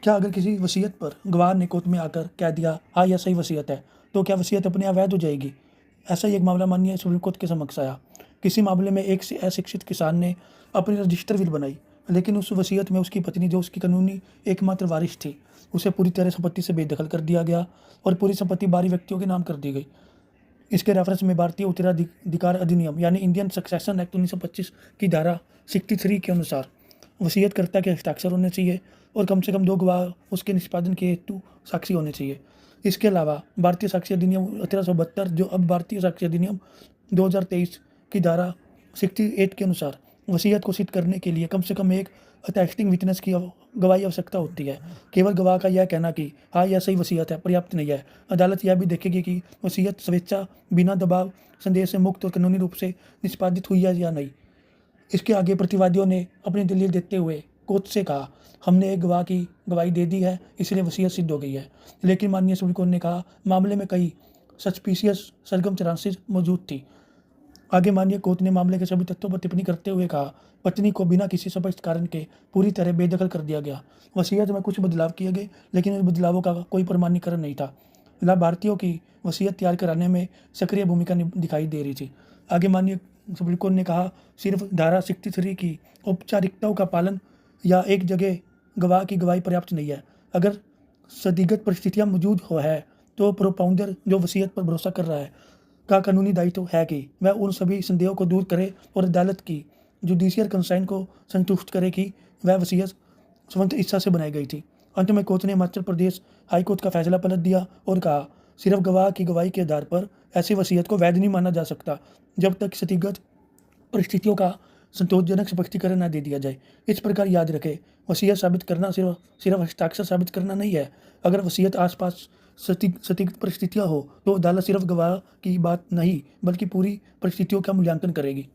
क्या अगर किसी वसीयत पर गवाह ने कोर्ट में आकर कह दिया हाँ यह सही वसीयत है, तो क्या वसीयत अपने आप वैध हो जाएगी? ऐसा ही एक मामला माननीय सुप्रीम कोर्ट के समक्ष आया। किसी मामले में एक अशिक्षित किसान ने अपनी रजिस्टर विल बनाई, लेकिन उस वसीयत में उसकी पत्नी, जो उसकी कानूनी एकमात्र वारिस थी, उसे पूरी तरह संपत्ति से बेदखल कर दिया गया और पूरी संपत्ति 12 व्यक्तियों के नाम कर दी गई। इसके रेफरेंस में भारतीय उत्तराधिकार अधिनियम यानी इंडियन सक्सेशन एक्ट 1925 की धारा 63 के अनुसार वसीयतकर्ता के हस्ताक्षर होने चाहिए और कम से कम 2 गवाह उसके निष्पादन के हेतु साक्षी होने चाहिए। इसके अलावा भारतीय साक्ष्य अधिनियम 1872, जो अब भारतीय साक्ष्य अधिनियम 2023 की धारा 68 के अनुसार वसीयत को सिद्ध करने के लिए कम से कम एक अटेस्टिंग विटनेस की गवाही आवश्यकता होती है। केवल गवाह का यह कहना कि हाँ यह सही वसीयत है पर्याप्त नहीं है। अदालत यह भी देखेगी कि वसीयत स्वेच्छा, बिना दबाव, संदेह से मुक्त और कानूनी रूप से निष्पादित हुई है या नहीं। इसके आगे प्रतिवादियों ने अपनी दलील देते हुए कोर्ट से कहा, हमने एक गवाह की गवाही दे दी है, इसलिए वसीयत सिद्ध हो गई है। लेकिन माननीय सुप्रीम कोर्ट ने कहा मामले में कई सस्पिशियस सरगम चांसेस मौजूद थी। आगे माननीय कोर्ट ने मामले के सभी तथ्यों पर टिप्पणी करते हुए कहा, पत्नी को बिना किसी स्पष्ट कारण के पूरी तरह बेदखल कर दिया गया। वसीयत में कुछ बदलाव किए गए, लेकिन इन बदलावों का कोई प्रमाणीकरण नहीं था। लाभार्थियों की वसीयत तैयार कराने में सक्रिय भूमिका दिखाई दे रही थी। आगे माननीय सुप्रीम कोर्ट ने कहा, सिर्फ धारा 63 की औपचारिकताओं का पालन या एक जगह गवाह की गवाही पर्याप्त नहीं है। अगर संदिग्ध परिस्थितियां मौजूद है तो प्रोपाउंडर, जो वसीयत पर भरोसा कर रहा है, का कानूनी दायित्व है कि वह उन सभी संदेहों को दूर करे और अदालत की जुडिशियल कंसाइन को संतुष्ट करे कि वह वसीयत स्वतंत्र इच्छा से बनाई गई थी। अंत में कोर्ट ने हिमाचल प्रदेश हाईकोर्ट का फैसला पलट दिया और कहा, सिर्फ गवाह की गवाही के आधार पर ऐसी वसीयत को वैध नहीं माना जा सकता जब तक संदिग्ध परिस्थितियों का संतोषजनक स्पष्टीकरण न दे दिया जाए। इस प्रकार याद रखें, वसीयत साबित करना सिर्फ हस्ताक्षर साबित करना नहीं है। अगर वसीयत आसपास सटीक परिस्थितियां हो तो अदालत सिर्फ गवाह की बात नहीं बल्कि पूरी परिस्थितियों का मूल्यांकन करेगी।